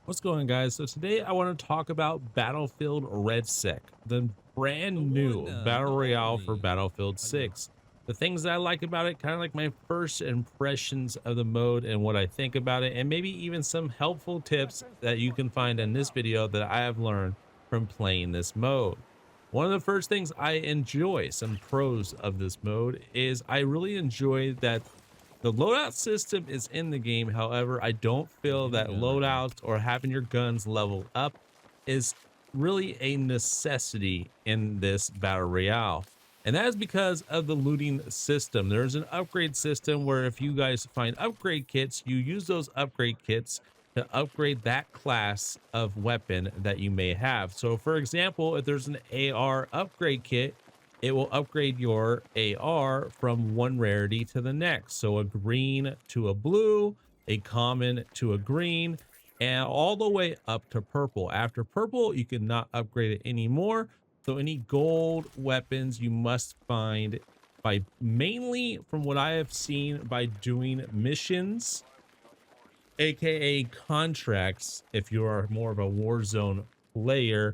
What's going on, guys? So today I want to talk about Battlefield RedSec, the brand new battle royale for Battlefield 6. The things that I like about it, kind of like my first impressions of the mode and what I think about it, and maybe even some helpful tips that you can find in this video that I have learned from playing this mode. One of the first things I enjoy, some pros of this mode, is I really enjoy that the loadout system is in the game. However, I don't feel that loadouts or having your guns level up is really a necessity in this battle royale. And that is because of the looting system. There's an upgrade system where if you guys find upgrade kits, you use those upgrade kits to upgrade that class of weapon that you may have. So for example, if there's an AR upgrade kit, it will upgrade your AR from one rarity to the next. So a green to a blue, a common to a green, and all the way up to purple. After purple, you cannot upgrade it anymore. So any gold weapons you must find by, mainly from what I have seen, by doing missions, aka contracts, if you are more of a Warzone player.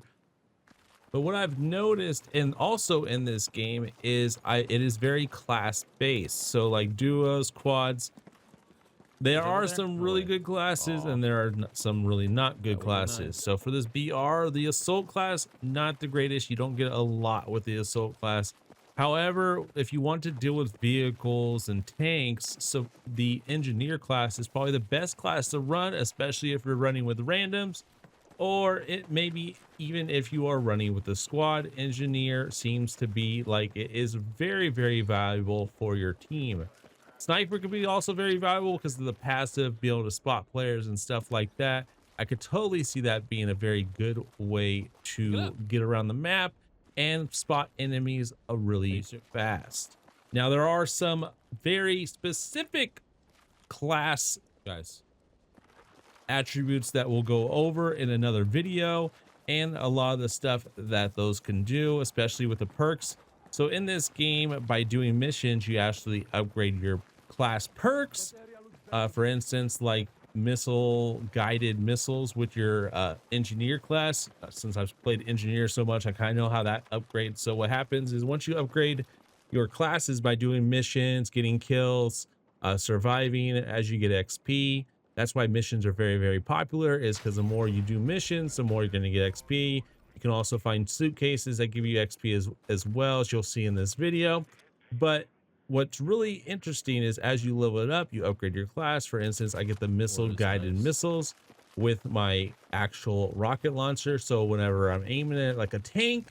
But what I've noticed, and also in this game, is it is very class based. So like duos, quads, there are some really good classes and there are some really not good classes. So for this BR, the assault class, not the greatest. You don't get a lot with the assault class. However, if you want to deal with vehicles and tanks, so the engineer class is probably the best class to run, especially if you're running with randoms. Or it maybe even if you are running with the squad. Engineer seems to be like it is very, very valuable for your team. Sniper could be also very valuable because of the passive, be able to spot players and stuff like that. I could totally see that being a very good way to get around the map and spot enemies really fast. Now there are some very specific class attributes that we'll go over in another video, and a lot of the stuff that those can do, especially with the perks. So in this game, by doing missions, you actually upgrade your class perks. For instance, like missile guided missiles with your engineer class. Since I've played engineer so much, I kind of know how that upgrades. So what happens is once you upgrade your classes by doing missions, getting kills, surviving as you get XP. That's why missions are very, very popular, is because the more you do missions, the more you're going to get XP. You can also find suitcases that give you XP as well, as you'll see in this video. But what's really interesting is as you level it up, you upgrade your class. For instance, I get the missile guided missiles with my actual rocket launcher. So whenever I'm aiming it like a tank,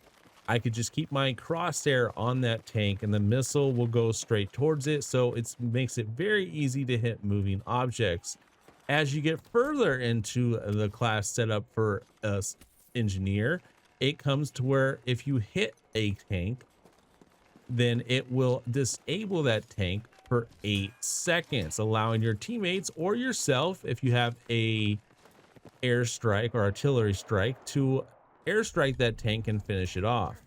I could just keep my crosshair on that tank and the missile will go straight towards it. So it makes it very easy to hit moving objects. As you get further into the class setup for engineer, it comes to where if you hit a tank, then it will disable that tank for 8 seconds, allowing your teammates or yourself, if you have a airstrike or artillery strike, to airstrike that tank and finish it off.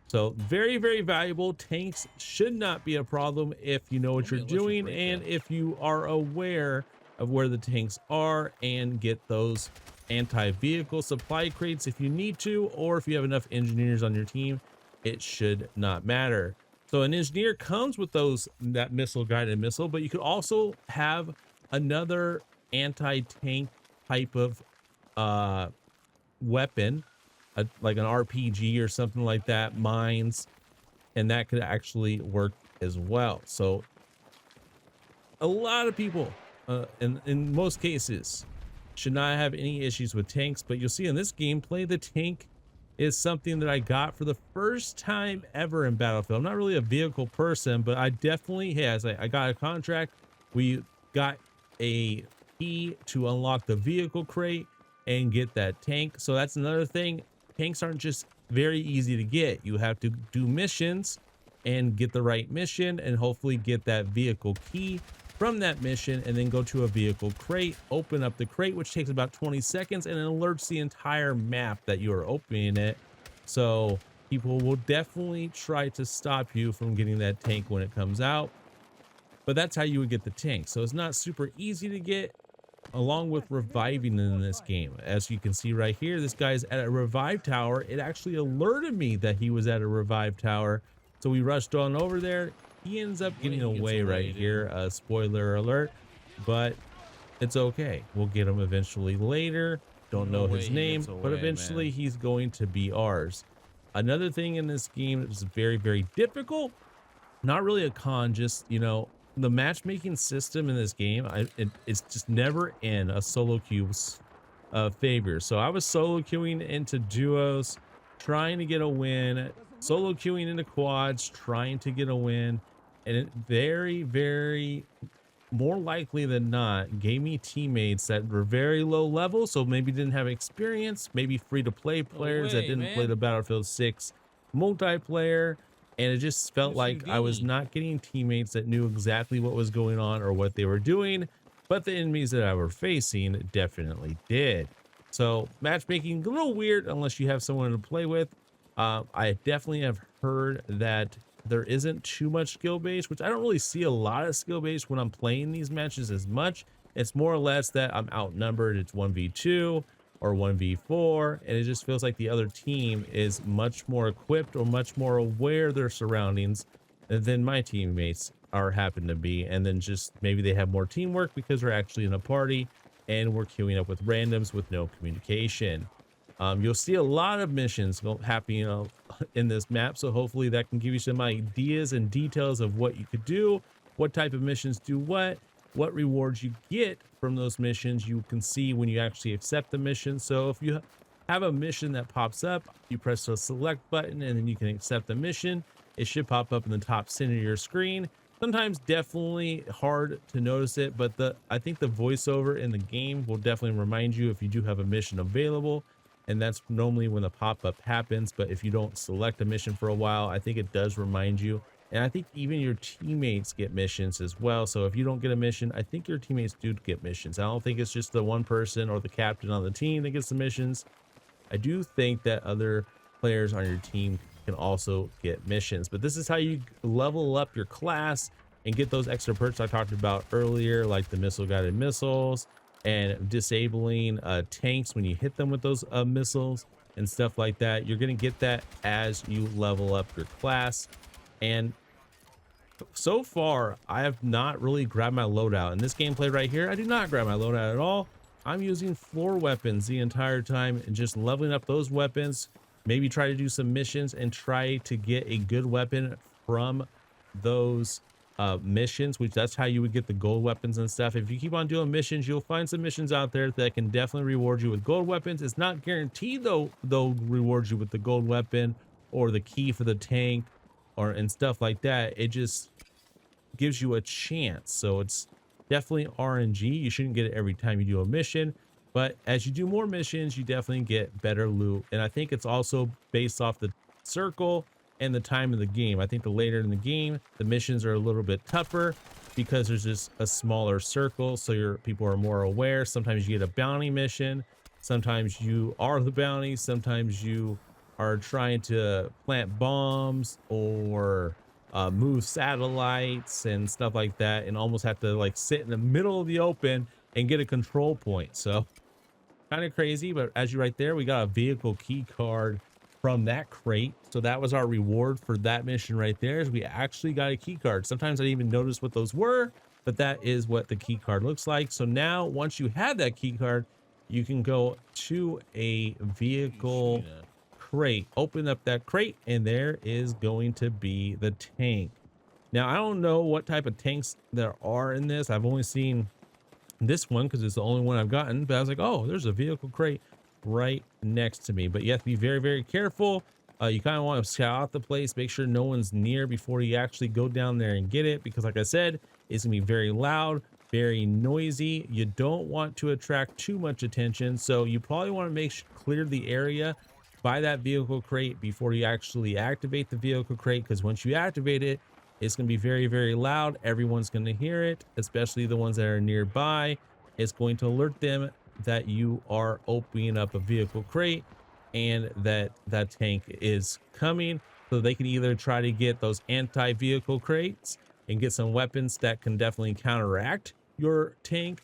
So very, very valuable. Tanks should not be a problem if you know what you're doing and if you are aware of where the tanks are, and get those anti-vehicle supply crates if you need to, or if you have enough engineers on your team, it should not matter. So an engineer comes with that missile guided missile, but you could also have another anti-tank type of weapon, like an RPG or something like that, mines, and that could actually work as well. So a lot of people in most cases should not have any issues with tanks, but you'll see in this gameplay the tank is something that I got for the first time ever in Battlefield. I'm not really a vehicle person, but I definitely I got a contract. We got a key to unlock the vehicle crate and get that tank. So that's another thing. Tanks aren't just very easy to get. You have to do missions and get the right mission and hopefully get that vehicle key from that mission, and then go to a vehicle crate, open up the crate, which takes about 20 seconds, and it alerts the entire map that you are opening it. So people will definitely try to stop you from getting that tank when it comes out. But that's how you would get the tank. So it's not super easy to get. along with reviving in this game. As you can see right here, this guy's at a revive tower. It actually alerted me that he was at a revive tower. So we rushed on over there. He ends up getting away right here. Spoiler alert, but it's okay. We'll get him eventually later. Don't know his name, but eventually he's going to be ours. Another thing in this game is very, very difficult. Not really a con, just, you know, the matchmaking system in this game, it's just never in a solo queue's favor. So I was solo queuing into duos, trying to get a win, solo queuing into quads, trying to get a win, and it very, very more likely than not gave me teammates that were very low level, so maybe didn't have experience, maybe free to play players that didn't play the Battlefield 6 multiplayer, and it just felt like I was not getting teammates that knew exactly what was going on or what they were doing, but the enemies that I were facing definitely did. So matchmaking a little weird unless you have someone to play with. I definitely have heard that there isn't too much skill base, which I don't really see a lot of skill base when I'm playing these matches as much. It's more or less that I'm outnumbered. It's 1v2 or 1v4, and it just feels like the other team is much more equipped or much more aware of their surroundings than my teammates are happen to be. And then just maybe they have more teamwork because they're actually in a party and we're queuing up with randoms with no communication. You'll see a lot of missions happening in this map, so hopefully that can give you some ideas and details of what you could do, what type of missions do what rewards you get from those missions. You can see when you actually accept the mission. So if you have a mission that pops up, you press the select button and then you can accept the mission. It should pop up in the top center of your screen. Sometimes definitely hard to notice it, but I think the voiceover in the game will definitely remind you if you do have a mission available. And that's normally when the pop-up happens. But if you don't select a mission for a while, I think it does remind you. And I think even your teammates get missions as well. So if you don't get a mission, I think your teammates do get missions. I don't think it's just the one person or the captain on the team that gets the missions. I do think that other players on your team can also get missions. But this is how you level up your class and get those extra perks I talked about earlier, like the missile-guided missiles, and disabling tanks when you hit them with those missiles and stuff like that. You're going to get that as you level up your class. And so far, I have not really grabbed my loadout. In this gameplay right here, I do not grab my loadout at all. I'm using floor weapons the entire time and just leveling up those weapons. Maybe try to do some missions and try to get a good weapon from those missions, which that's how you would get the gold weapons and stuff. If you keep on doing missions, you'll find some missions out there that can definitely reward you with gold weapons. It's not guaranteed though they'll reward you with the gold weapon or the key for the tank and stuff like that. It just gives you a chance. So it's definitely RNG. You shouldn't get it every time you do a mission, but as you do more missions, you definitely get better loot. And I think it's also based off the circle and the time of the game. I think the later in the game, the missions are a little bit tougher because there's just a smaller circle, so your people are more aware. Sometimes you get a bounty mission, sometimes you are the bounty, sometimes you are trying to plant bombs or move satellites and stuff like that, and almost have to like sit in the middle of the open and get a control point. So kind of crazy. But as you right there, we got a vehicle key card from that crate. So that was our reward for that mission right there, is we actually got a key card. Sometimes I didn't even notice what those were, but that is what the key card looks like. So now once you have that key card, you can go to a vehicle crate, open up that crate, and there is going to be the tank. Now I don't know what type of tanks there are in this. I've only seen this one because it's the only one I've gotten, but I was like, oh, there's a vehicle crate right next to me. But you have to be very, very careful. You kind of want to scout out the place, make sure no one's near before you actually go down there and get it, because like I said, it's gonna be very loud, very noisy. You don't want to attract too much attention, so you probably want to clear the area by that vehicle crate before you actually activate the vehicle crate, because once you activate it, it's going to be very, very loud. Everyone's going to hear it, especially the ones that are nearby. It's going to alert them that you are opening up a vehicle crate and that that tank is coming, so they can either try to get those anti-vehicle crates and get some weapons that can definitely counteract your tank,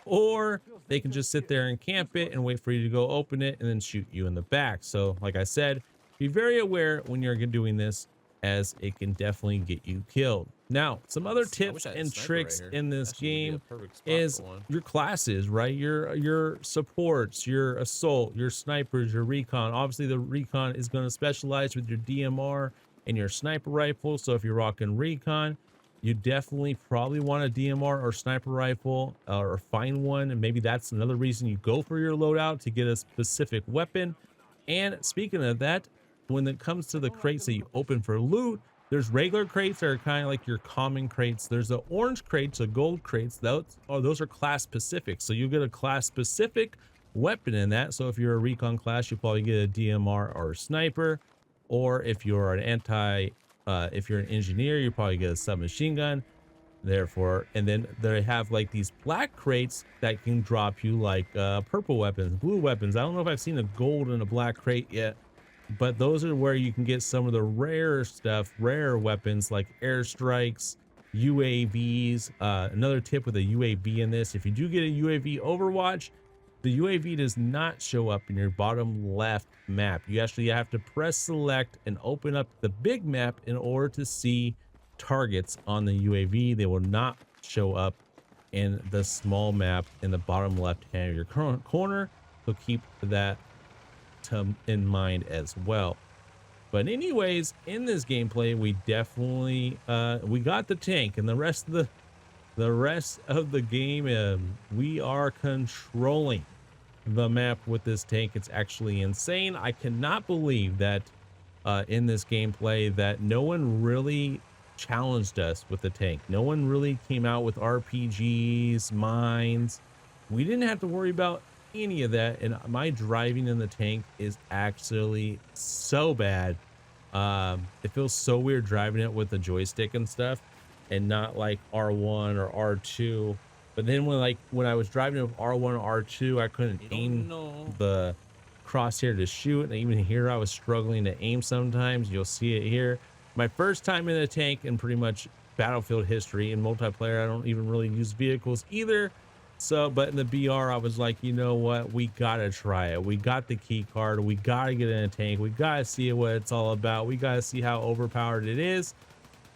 or they can just sit there and camp it and wait for you to go open it and then shoot you in the back. So like I said, be very aware when you're doing this, as it can definitely get you killed. Now, some other tips and tricks in this game is your classes, right? Your supports, your assault, your snipers, your recon. Obviously, the recon is going to specialize with your DMR and your sniper rifle. So if you're rocking recon, you definitely probably want a DMR or sniper rifle, or find one. And maybe that's another reason you go for your loadout, to get a specific weapon. And speaking of that, when it comes to the crates that you open for loot, there's regular crates that are kind of like your common crates. There's the orange crates, the gold crates. Those are class specific. So you get a class specific weapon in that. So if you're a recon class, you probably get a DMR or a sniper. Or if you're if you're an engineer, you probably get a submachine gun. Therefore, and then they have like these black crates that can drop you like purple weapons, blue weapons. I don't know if I've seen a gold and a black crate yet, but those are where you can get some of the rare stuff, rare weapons like airstrikes, UAVs. Another tip with a UAV in this: if you do get a UAV Overwatch, the UAV does not show up in your bottom left map. You actually have to press select and open up the big map in order to see targets on the UAV. They will not show up in the small map in the bottom left hand of your corner. So keep that in mind as well. But anyways, in this gameplay, we definitely we got the tank, and the rest of the game, we are controlling the map with this tank. It's actually insane. I cannot believe that in this gameplay that no one really challenged us with the tank. No one really came out with RPGs, mines. We didn't have to worry about any of that, and my driving in the tank is actually so bad. It feels so weird driving it with the joystick and stuff, and not like R1 or R2. But then when I was driving it with R1 or R2, I couldn't aim the crosshair to shoot, and even here I was struggling to aim sometimes. You'll see it here. My first time in a tank in pretty much Battlefield history. In multiplayer, I don't even really use vehicles either. So, but in the BR, I was like, you know what? We gotta try it. We got the key card. We gotta get in a tank. We gotta see what it's all about. We gotta see how overpowered it is.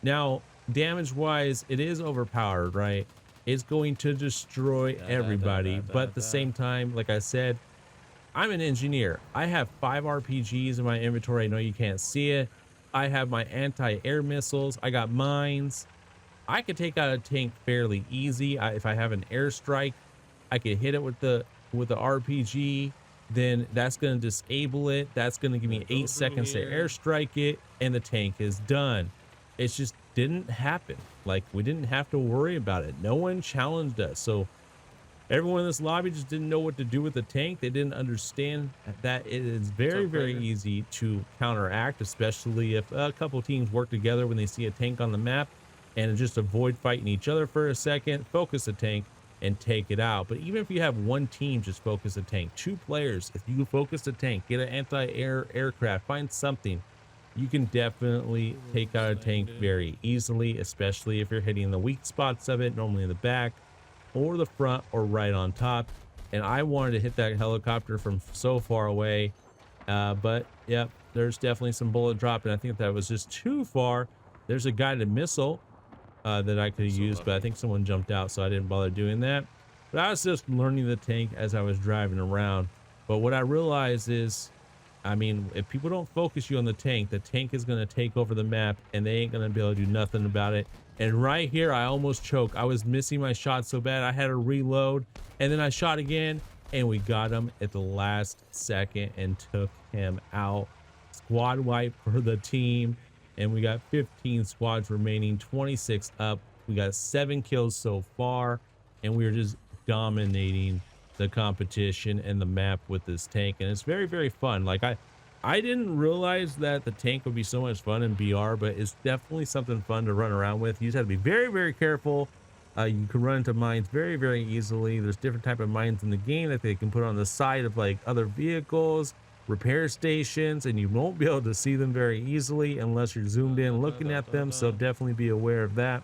Now, damage-wise, it is overpowered, right? It's going to destroy everybody. But at the same time, like I said, I'm an engineer. I have 5 RPGs in my inventory. I know you can't see it. I have my anti-air missiles. I got mines. I could take out a tank fairly easy. If I have an airstrike, I could hit it with the RPG. Then that's going to disable it. That's going to give me 8 seconds to airstrike it, and the tank is done. It just didn't happen. Like, we didn't have to worry about it. No one challenged us. So everyone in this lobby just didn't know what to do with the tank. They didn't understand that it is very, very easy to counteract, especially if a couple teams work together when they see a tank on the map, and just avoid fighting each other for a second, focus the tank and take it out. But even if you have one team just focus the tank, 2 players, if you focus the tank, get an anti-air aircraft, find something, you can definitely take out a tank very easily, especially if you're hitting the weak spots of it, normally in the back or the front or right on top. And I wanted to hit that helicopter from so far away, but yeah, there's definitely some bullet drop, and I think that was just too far. There's a guided missile that I could have used, but I think someone jumped out, so I didn't bother doing that. But I was just learning the tank as I was driving around. But what I realized is, I mean, if people don't focus you on the tank is going to take over the map, and they ain't going to be able to do nothing about it. And right here, I almost choked. I was missing my shot so bad, I had to reload, and then I shot again, and we got him at the last second and took him out. Squad wipe for the team. And we got 15 squads remaining, 26 up. We got 7 kills so far, and we are just dominating the competition and the map with this tank. And it's very, very fun. Like, I didn't realize that the tank would be so much fun in BR, but it's definitely something fun to run around with. You just have to be very, very careful. You can run into mines very, very easily. There's different type of mines in the game that they can put on the side of like other vehicles, repair stations, and you won't be able to see them very easily unless you're zoomed in looking at them. So definitely be aware of that.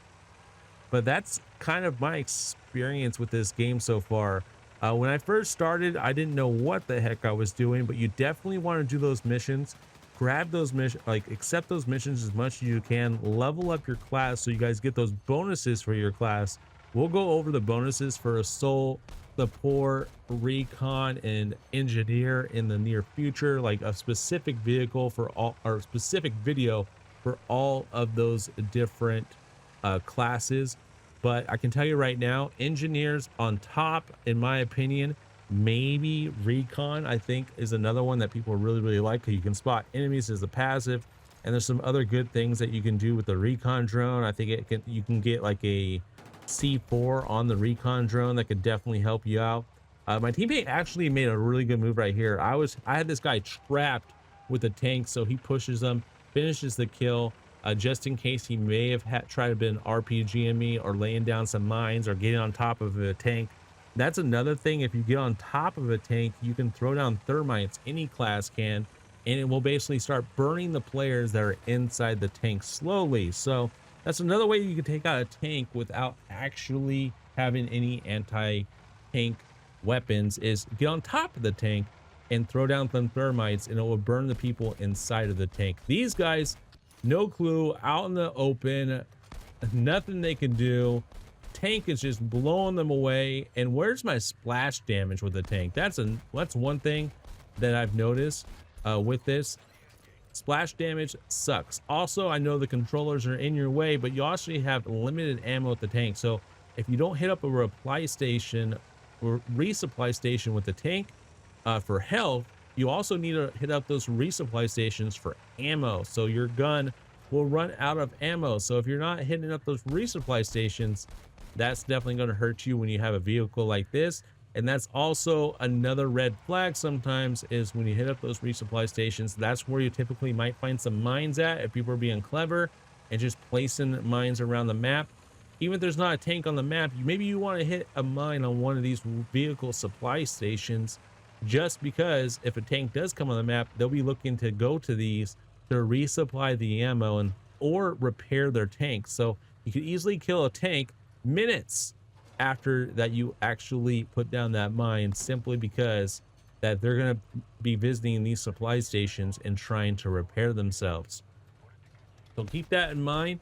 But that's kind of my experience with this game so far. When I first started, I didn't know what the heck I was doing, but you definitely want to do those missions. Grab those missions, like accept those missions as much as you can. Level up your class so you guys get those bonuses for your class. We'll go over the bonuses for Assault, Support, Recon, and Engineer in the near future, like a specific vehicle for all, or specific video for all of those different classes. But I can tell you right now, engineers on top, in my opinion. Maybe recon, I think, is another one that people really like, because you can spot enemies as a passive, and there's some other good things that you can do with the recon drone. I think you can get like a C4 on the recon drone that could definitely help you out. My teammate actually made a really good move right here. I had this guy trapped with a tank, so he pushes them, finishes the kill, just in case he may have tried to been RPGing me or laying down some mines or getting on top of a tank. That's another thing. If you get on top of a tank, you can throw down thermites. Any class can, and it will basically start burning the players that are inside the tank slowly. So that's another way you can take out a tank without actually having any anti-tank weapons, is get on top of the tank and throw down some thermites, and it will burn the people inside of the tank. These guys, no clue, out in the open, nothing they can do. Tank is just blowing them away. And where's my splash damage with the tank? That's one thing that I've noticed with this. Splash damage sucks. Also, I know the controllers are in your way, but you also have limited ammo with the tank. So if you don't hit up a resupply station with the tank for health, you also need to hit up those resupply stations for ammo. So your gun will run out of ammo. So if you're not hitting up those resupply stations, that's definitely going to hurt you when you have a vehicle like this. And that's also another red flag sometimes, is when you hit up those resupply stations, that's where you typically might find some mines at, if people are being clever and just placing mines around the map. Even if there's not a tank on the map, maybe you want to hit a mine on one of these vehicle supply stations, just because if a tank does come on the map, they'll be looking to go to these to resupply the ammo and or repair their tank. So you could easily kill a tank minutes after that you actually put down that mine, simply because that they're going to be visiting these supply stations and trying to repair themselves. So keep that in mind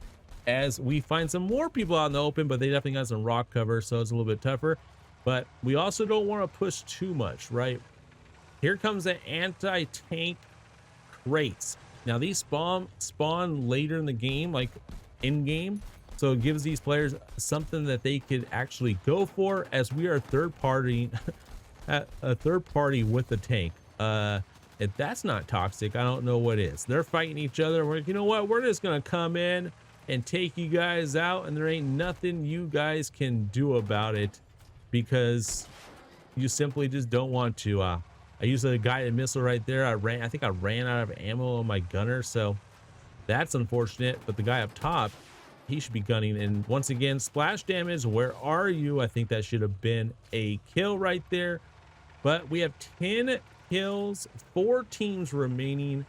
as we find some more people out in the open, but they definitely got some rock cover, so it's a little bit tougher. But we also don't want to push too much, right? Here comes the anti-tank crates. Now these spawn later in the game, like in game, so it gives these players something that they could actually go for, as we are third party a third party with the tank. If that's not toxic, I don't know what is. They're fighting each other. We're like, you know what, we're just gonna come in and take you guys out, and there ain't nothing you guys can do about it, because you simply just don't want to. I used a guided missile right there. I think I ran out of ammo on my gunner, so that's unfortunate. But the guy up top, he should be gunning. And once again, splash damage, where are you? I think that should have been a kill right there. But we have 10 kills, 4 teams remaining.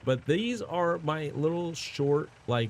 But these are my little short, like,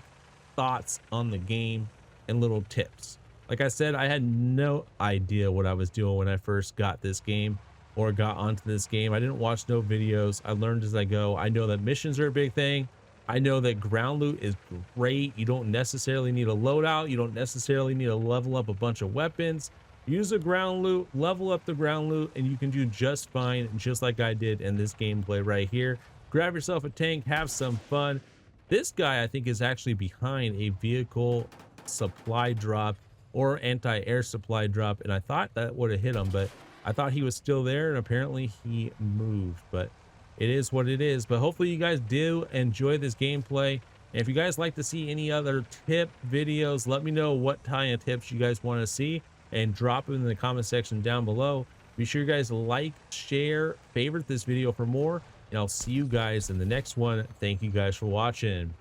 thoughts on the game and little tips. Like I said, I had no idea what I was doing when I first got this game or got onto this game. I didn't watch no videos. I learned as I go. I know that missions are a big thing. I know that ground loot is great. You don't necessarily need a loadout. You don't necessarily need to level up a bunch of weapons. Use the ground loot, level up the ground loot, and you can do just fine, just like I did in this gameplay right here. Grab yourself a tank, have some fun. This guy, I think, is actually behind a vehicle supply drop or anti-air supply drop, and I thought that would have hit him, but I thought he was still there, and apparently he moved. But it is what it is. But hopefully you guys do enjoy this gameplay. And if you guys like to see any other tip videos, let me know what kind of tips you guys want to see, and drop them in the comment section down below. Be sure you guys like, share, favorite this video for more, and I'll see you guys in the next one. Thank you guys for watching.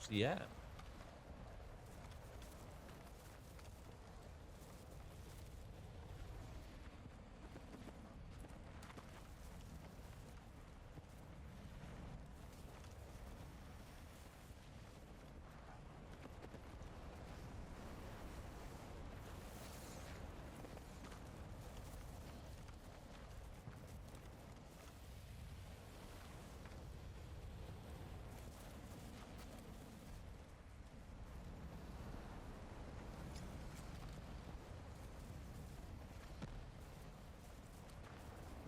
Where's he at?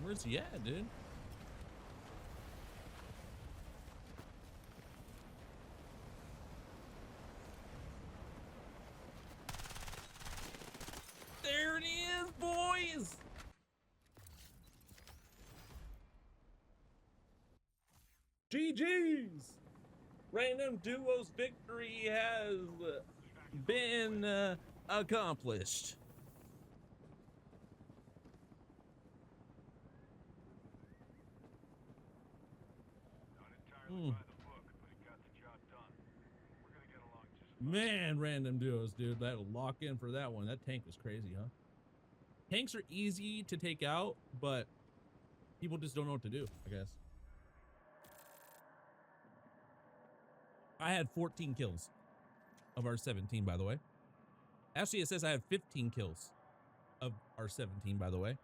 Where's he at, dude? There it is, boys! GG's! Random Duo's victory has been accomplished. Man, Random Duos, dude, that'll lock in for that one. That tank was crazy, huh? Tanks are easy to take out, but people just don't know what to do, I guess. I had 14 kills of our 17, by the way. Actually, it says I had 15 kills of our 17, by the way.